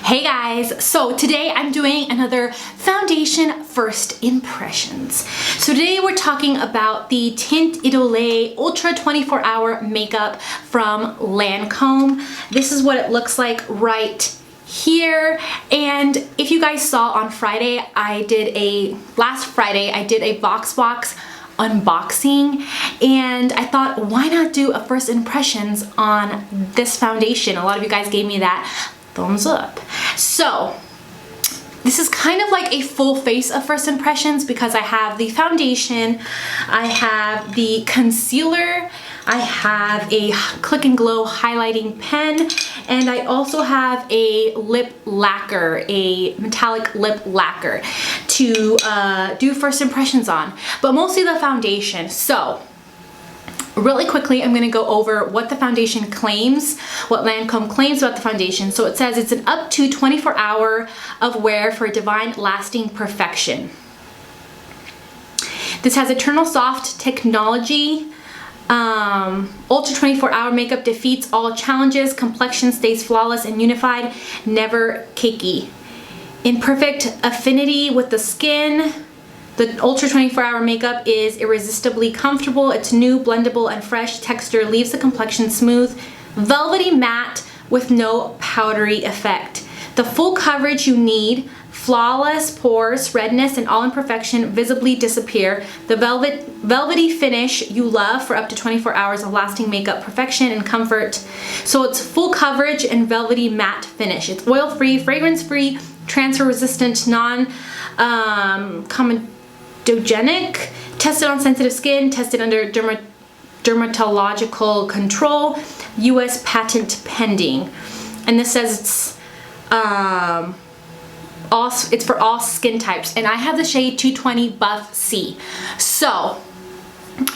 Hey guys, so today I'm doing another foundation first impressions. So today we're talking about the Tint Idole Ultra 24-Hour Makeup from Lancome. This is what it looks like right here. And if you guys saw on Friday, last Friday I did a VoxBox unboxing, and I thought, why not do a first impressions on this foundation? A lot of you guys gave me that thumbs up. So this is kind of like a full face of first impressions because I have the foundation, I have the concealer, I have a Click and Glow highlighting pen, and I also have a lip lacquer, a metallic lip lacquer to do first impressions on, but mostly the foundation. So really quickly, I'm gonna go over what the foundation claims, what Lancome claims about the foundation. So it says it's an up to 24-hour of wear for divine lasting perfection. This has Eternal Soft technology. Ultra 24-hour makeup defeats all challenges. Complexion stays flawless and unified, never cakey. In perfect affinity with the skin. The Ultra 24-Hour makeup is irresistibly comfortable. Its new blendable and fresh texture leaves the complexion smooth, velvety matte with no powdery effect. The full coverage you need, flawless pores, redness, and all imperfection visibly disappear. The velvety finish you love for up to 24 hours of lasting makeup perfection and comfort. So it's full coverage and velvety matte finish. It's oil-free, fragrance-free, transfer-resistant, non-comedogenic, tested on sensitive skin, tested under dermatological control, US patent pending. And this says it's for all skin types, and I have the shade 220 Buff C. So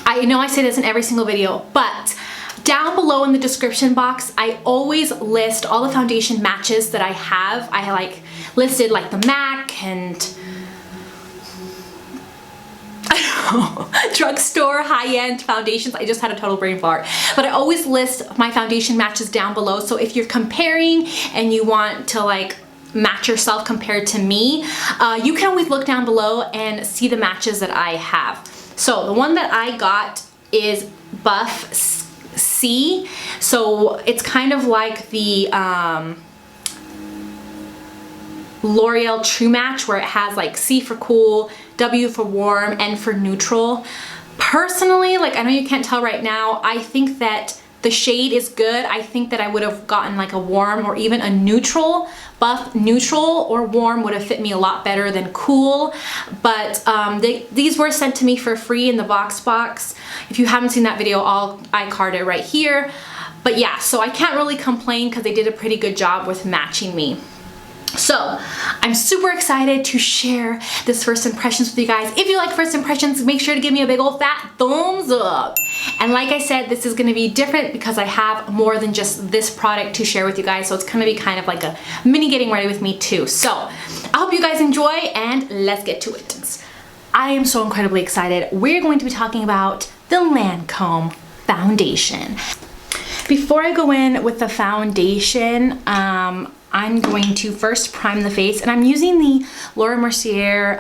I know I say this in every single video, but down below in the description box, I always list all the foundation matches that I have. I listed like the MAC and drugstore high-end foundations. I just had a total brain fart, but I always list my foundation matches down below. So if you're comparing and you want to match yourself compared to me, you can always look down below and see the matches that I have. So the one that I got is Buff C. So it's kind of like the L'Oreal True Match, where it has like C for cool, W for warm, N for neutral. Personally, I know you can't tell right now, I think that the shade is good. I think that I would have gotten like a warm or even a neutral. Buff neutral or warm would have fit me a lot better than cool. But these were sent to me for free in the VoxBox. If you haven't seen that video, I'll iCard it right here. But yeah, so I can't really complain because they did a pretty good job with matching me. So I'm super excited to share this first impressions with you guys. If you like first impressions, make sure to give me a big old fat thumbs up. And like I said, this is gonna be different because I have more than just this product to share with you guys. So it's gonna be kind of like a mini getting ready with me too. So I hope you guys enjoy, and let's get to it. I am so incredibly excited. We're going to be talking about the Lancome foundation. Before I go in with the foundation, I'm going to first prime the face, and I'm using the Laura Mercier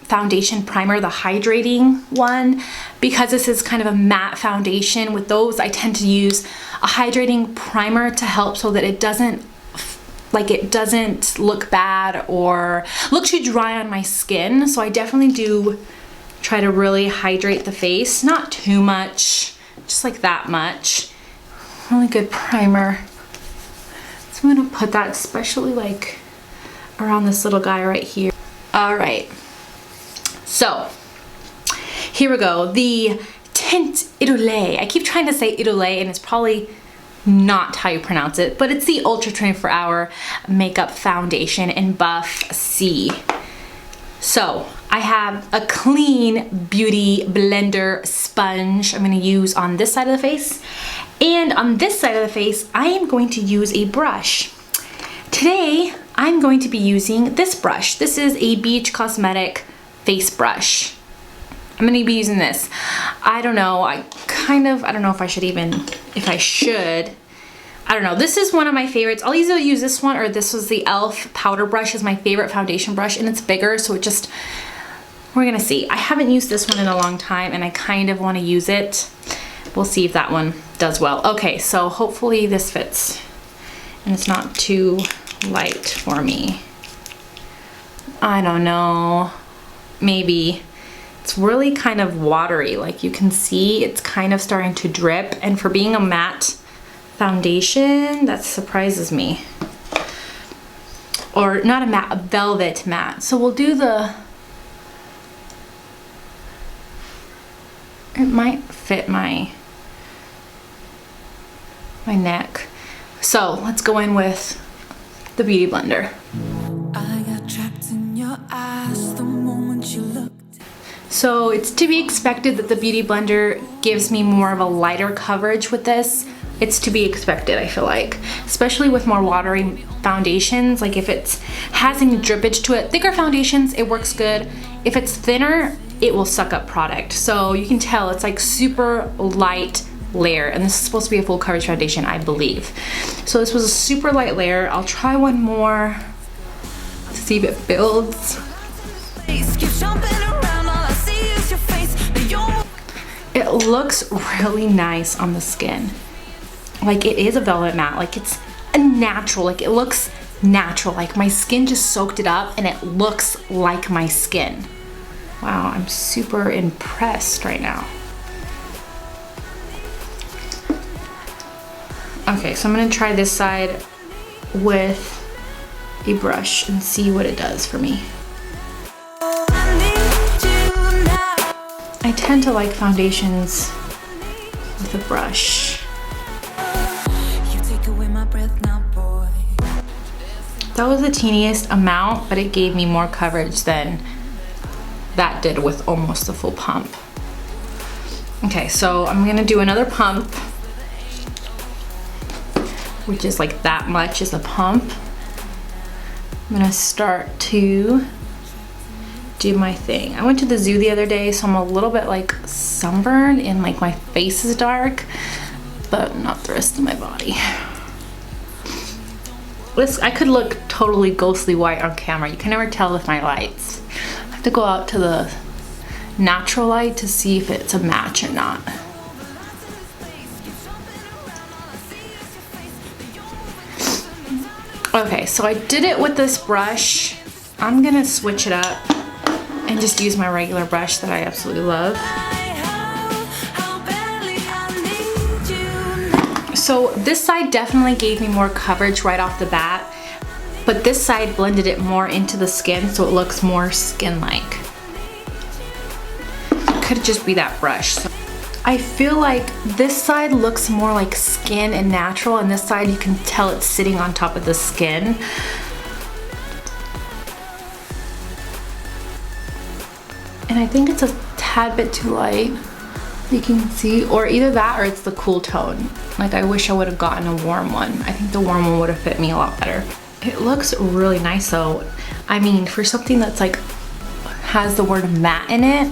foundation primer, the hydrating one, because this is kind of a matte foundation. With those, I tend to use a hydrating primer to help so that it doesn't look bad or look too dry on my skin. So I definitely do try to really hydrate the face, not too much, just like that much. Really good primer. So I'm gonna put that especially around this little guy right here. All right, so here we go. The Tint Idole. I keep trying to say Idole, and it's probably not how you pronounce it, but it's the Ultra 24-Hour Makeup Foundation in Buff C. So I have a clean beauty blender sponge I'm gonna use on this side of the face. And on this side of the face, I am going to use a brush. Today, I'm going to be using this brush. This is a Beige Cosmetic face brush. I'm gonna be using this. I don't know, I don't know if I should, I don't know, this is one of my favorites. I'll either use this one or this was the e.l.f. powder brush is my favorite foundation brush, and it's bigger, so it just, we're gonna see. I haven't used this one in a long time and I kind of wanna use it. We'll see if that one does well. Okay, so hopefully this fits and it's not too light for me. I don't know, maybe. It's really kind of watery, like you can see it's kind of starting to drip, and for being a matte foundation, that surprises me. Or not a matte, a velvet matte. So we'll do the, it might fit my neck. So let's go in with the Beauty Blender. I got trapped in your eyes the moment you looked. So it's to be expected that the Beauty Blender gives me more of a lighter coverage with this. It's to be expected, I feel like, especially with more watery foundations. Like if it has any drippage to it, thicker foundations, it works good. If it's thinner, it will suck up product. So you can tell it's like super light layer, and this is supposed to be a full coverage foundation, I believe. So this was a super light layer. I'll try one more to see if it builds. It looks really nice on the skin. Like it is a velvet matte, like it's a natural, like it looks natural, like my skin just soaked it up and it looks like my skin. Wow, I'm super impressed right now. Okay, so I'm gonna try this side with a brush and see what it does for me. I tend to like foundations with a brush. That was the teeniest amount, but it gave me more coverage than that did with almost the full pump. Okay, so I'm gonna do another pump, which is like that much is a pump. I'm gonna start to do my thing. I went to the zoo the other day, so I'm a little bit like sunburned and like my face is dark, but not the rest of my body. I could look totally ghostly white on camera. You can never tell with my lights. I have to go out to the natural light to see if it's a match or not. Okay, so I did it with this brush. I'm gonna switch it up and just use my regular brush that I absolutely love. So this side definitely gave me more coverage right off the bat, but this side blended it more into the skin so it looks more skin-like. Could just be that brush. So I feel like this side looks more like skin and natural, and this side you can tell it's sitting on top of the skin. And I think it's a tad bit too light. You can see, or either that or it's the cool tone. Like I wish I would have gotten a warm one. I think the warm one would have fit me a lot better. It looks really nice though. I mean, for something that's like has the word matte in it,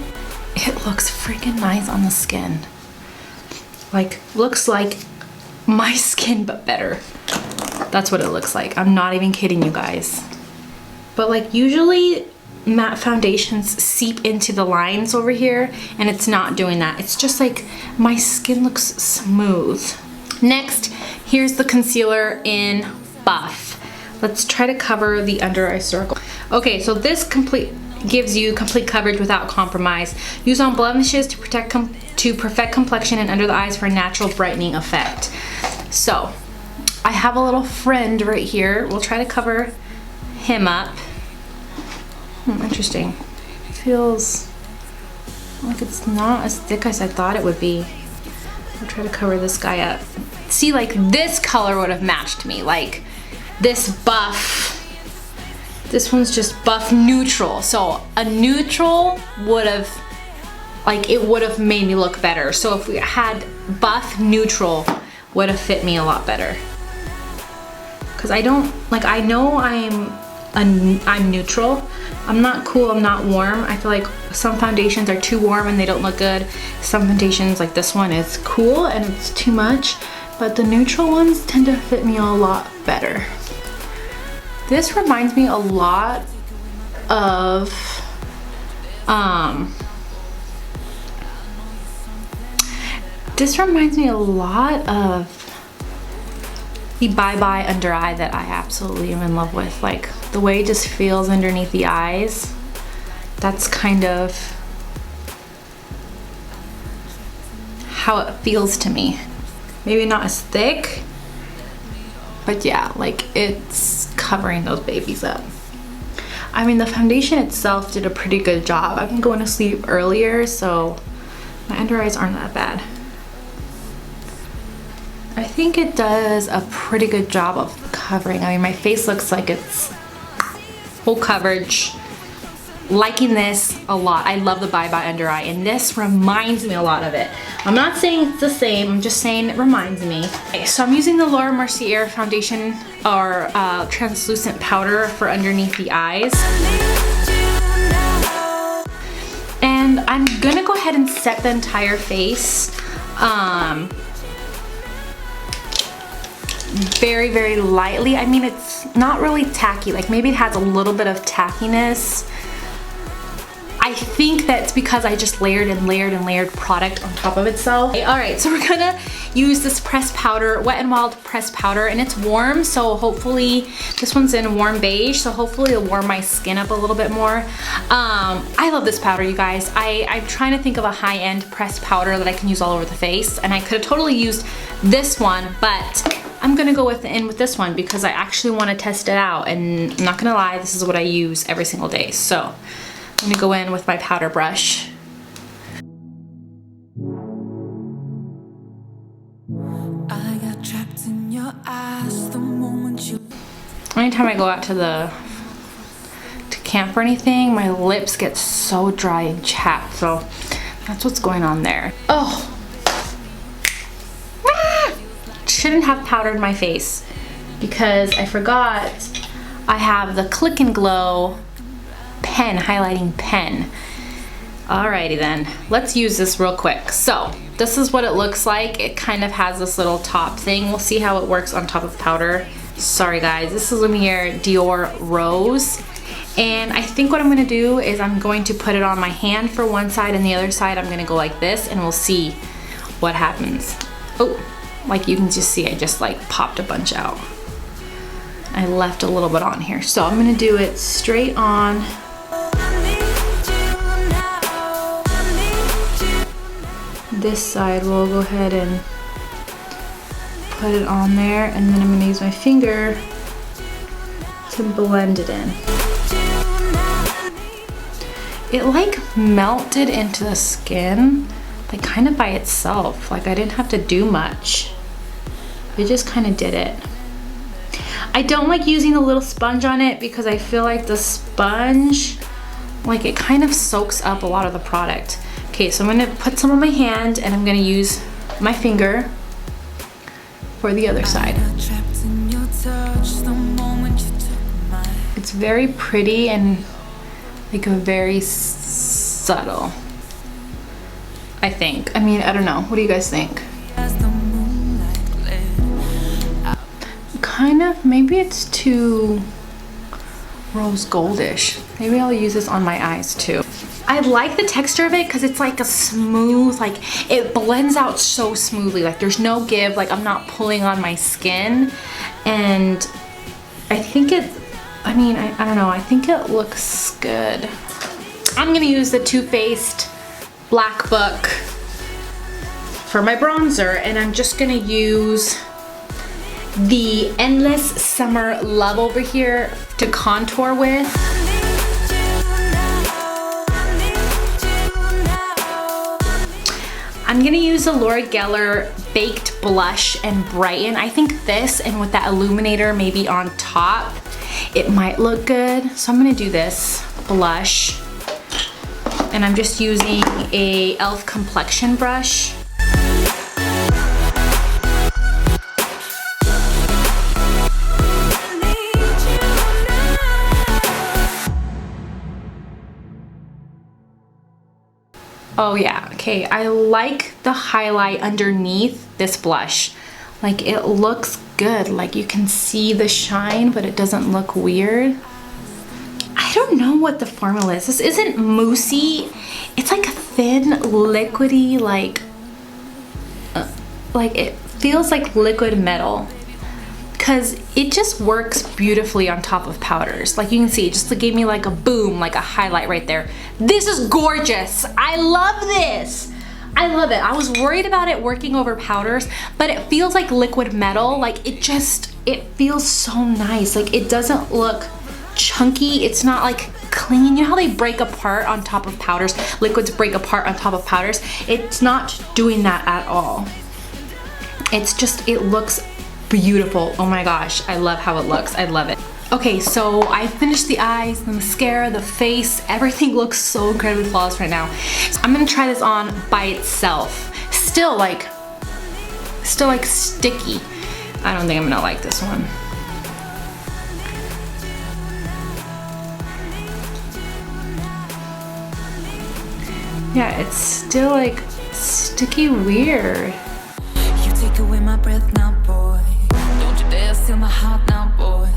it looks freaking nice on the skin. Like looks like my skin but better. That's what it looks like. I'm not even kidding you guys. But like usually matte foundations seep into the lines over here, and it's not doing that. It's just like my skin looks smooth. Next, here's the concealer in Buff. Let's try to cover the under eye circle. Okay, so this gives you complete coverage without compromise. Use on blemishes to perfect complexion and under the eyes for a natural brightening effect. So I have a little friend right here. We'll try to cover him up. Interesting. It feels like it's not as thick as I thought it would be. I'll try to cover this guy up. See, like this color would have matched me. Like this buff. This one's just buff neutral. So a neutral would have, like it would have made me look better. So if we had buff neutral, would have fit me a lot better. Cause I don't, like I know I'm neutral. I'm not cool, I'm not warm. I feel like some foundations are too warm and they don't look good. Some foundations like this one is cool and it's too much. but the neutral ones tend to fit me a lot better. This reminds me a lot of the Bye Bye under eye that I absolutely am in love with. Like the way it just feels underneath the eyes. That's kind of how it feels to me. Maybe not as thick, but yeah, like it's covering those babies up. I mean, the foundation itself did a pretty good job. I've been going to sleep earlier, so my under eyes aren't that bad. I think it does a pretty good job of covering. I mean, my face looks like it's full coverage. Liking this a lot. I love the Bye Bye under eye, and this reminds me a lot of it. I'm not saying it's the same, I'm just saying it reminds me. Okay, so I'm using the Laura Mercier foundation or translucent powder for underneath the eyes. And I'm gonna go ahead and set the entire face very, very lightly. I mean, it's not really tacky. Like maybe it has a little bit of tackiness. I think that's because I just layered and layered and layered product on top of itself. Okay, all right, so we're gonna use this pressed powder, Wet n Wild pressed powder, and it's warm, so hopefully, this one's in warm beige, so hopefully it'll warm my skin up a little bit more. I love this powder, you guys. I'm trying to think of a high-end pressed powder that I can use all over the face, and I could have totally used this one, but I'm gonna go with this one because I actually wanna test it out, and I'm not gonna lie, this is what I use every single day, so. I'm gonna go in with my powder brush. I got trapped in your eyes the moment you. Anytime I go out to camp or anything, my lips get so dry and chapped, so that's what's going on there. Oh! Ah! Shouldn't have powdered my face because I forgot I have the Click and Glow pen, highlighting pen. Alrighty then, let's use this real quick. So this is what it looks like. It kind of has this little top thing. We'll see how it works on top of powder. Sorry guys, this is Lumiere Dior Rose. And I think what I'm gonna do is I'm going to put it on my hand for one side, and the other side I'm gonna go like this, and we'll see what happens. Oh, like you can just see, I just like popped a bunch out. I left a little bit on here. So I'm gonna do it straight on. This side we'll go ahead and put it on there, and then I'm gonna use my finger to blend it in. It like melted into the skin, like kind of by itself. Like I didn't have to do much. It just kind of did it. I don't like using the little sponge on it because I feel like the sponge, like it kind of soaks up a lot of the product. Okay, so I'm gonna put some on my hand, and I'm gonna use my finger for the other side. It's very pretty and like very subtle, I think. I mean, I don't know. What do you guys think? Kind of, maybe it's too rose goldish. Maybe I'll use this on my eyes too. I like the texture of it because it's like a smooth, like it blends out so smoothly. Like there's no give, like I'm not pulling on my skin. And I think it, I mean, I don't know, I think it looks good. I'm gonna use the Too Faced Black Book for my bronzer, and I'm just gonna use the Endless Summer Love over here to contour with. I'm gonna use the Laura Geller Baked Blush and Brighten. I think this, and with that illuminator maybe on top, it might look good. So I'm gonna do this blush, and I'm just using a e.l.f. complexion brush. Oh yeah, okay, I like the highlight underneath this blush. Like it looks good. Like you can see the shine, but it doesn't look weird. I don't know what the formula is. This isn't moussey. It's like a thin, liquidy, like it feels like liquid metal. Because it just works beautifully on top of powders. Like you can see, it just gave me like a boom, like a highlight right there. This is gorgeous. I love this. I love it. I was worried about it working over powders, but it feels like liquid metal. Like it feels so nice. Like it doesn't look chunky. It's not like clean. You know how they break apart on top of powders? Liquids break apart on top of powders. It's not doing that at all. It's just, it looks beautiful. Oh my gosh, I love how it looks. I love it. Okay, so I finished the eyes, the mascara, the face. Everything looks so incredibly flawless right now. So I'm gonna try this on by itself. Still like sticky. I don't think I'm gonna like this one. Yeah, it's still like sticky weird. You take away my breath now, boy. Don't you dare steal my heart now, boy.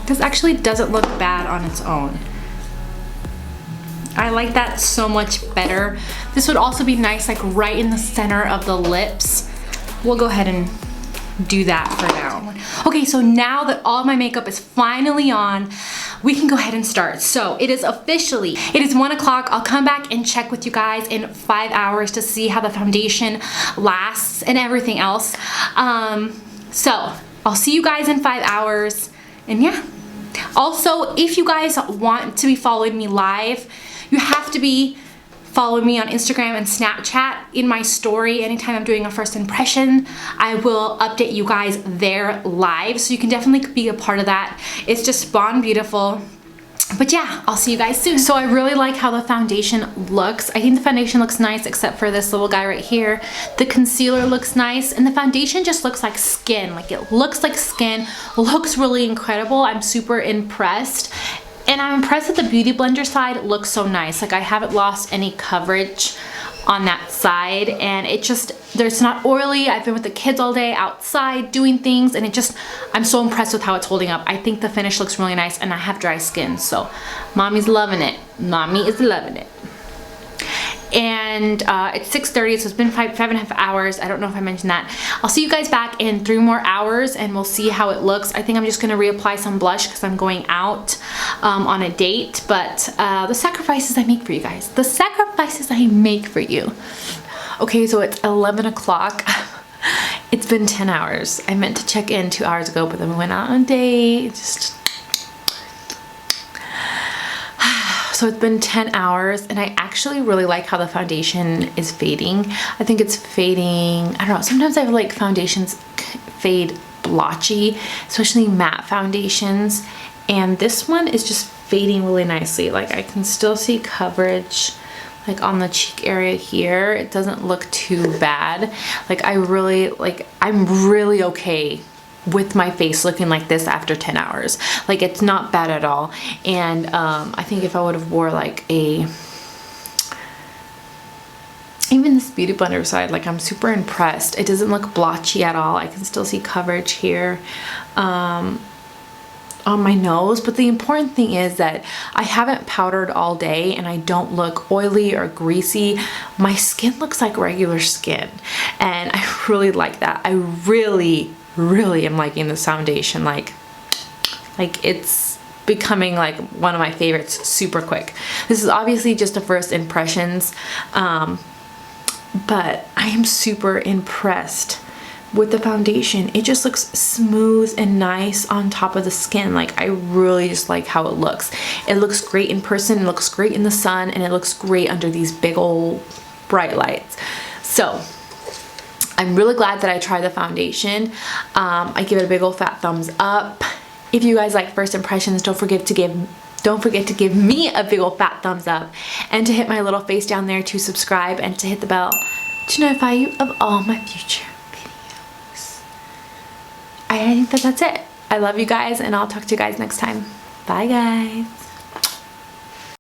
This actually doesn't look bad on its own. I like that so much better. This would also be nice like right in the center of the lips. We'll go ahead and do that for now. Okay, so now that all my makeup is finally on, we can go ahead and start. So it is 1 o'clock. I'll come back and check with you guys in 5 hours to see how the foundation lasts and everything else. So I'll see you guys in 5 hours, and yeah. Also, if you guys want to be following me live, you have to be following me on Instagram and Snapchat in my story. Anytime I'm doing a first impression, I will update you guys there live. So you can definitely be a part of that. It's just Bond Beautiful. But yeah, I'll see you guys soon. So I really like how the foundation looks. I think the foundation looks nice except for this little guy right here. The concealer looks nice, and the foundation just looks like skin. Like it looks like skin, looks really incredible. I'm super impressed. And I'm impressed that the Beauty Blender side looks so nice. Like I haven't lost any coverage on that side, and it just, there's not oily. I've been with the kids all day outside doing things, and it just, I'm so impressed with how it's holding up. I think the finish looks really nice, and I have dry skin, so mommy's loving it. Mommy is loving it. And it's 6:30, so it's been five and a half hours. I don't know if I mentioned that. I'll see you guys back in 3 more hours, and we'll see how it looks. I think I'm just gonna reapply some blush because I'm going out on a date. But the sacrifices I make for you guys. The sacrifices I make for you. Okay, so it's 11 o'clock. It's been 10 hours. I meant to check in 2 hours ago, but then we went out on a date. So it's been 10 hours, and I actually really like how the foundation is fading. I think it's fading, I don't know, sometimes I feel like foundations fade blotchy, especially matte foundations, and this one is just fading really nicely. Like I can still see coverage like on the cheek area here. It doesn't look too bad. Like I'm really okay with my face looking like this after 10 hours. Like it's not bad at all. And I think if I would have wore like even this Beauty Blender side, like I'm super impressed. It doesn't look blotchy at all. I can still see coverage here on my nose. But the important thing is that I haven't powdered all day and I don't look oily or greasy. My skin looks like regular skin, and I really like that. I really am liking this foundation. Like it's becoming like one of my favorites super quick. This is obviously just a first impressions, but I am super impressed with the foundation. It just looks smooth and nice on top of the skin. Like I really just like how it looks. It looks great in person, it looks great in the sun, and it looks great under these big old bright lights. So I'm really glad that I tried the foundation. I give it a big old fat thumbs up. If you guys like first impressions, don't forget to give me a big old fat thumbs up, and to hit my little face down there to subscribe, and to hit the bell to notify you of all my future videos. I think that's it. I love you guys, and I'll talk to you guys next time. Bye guys.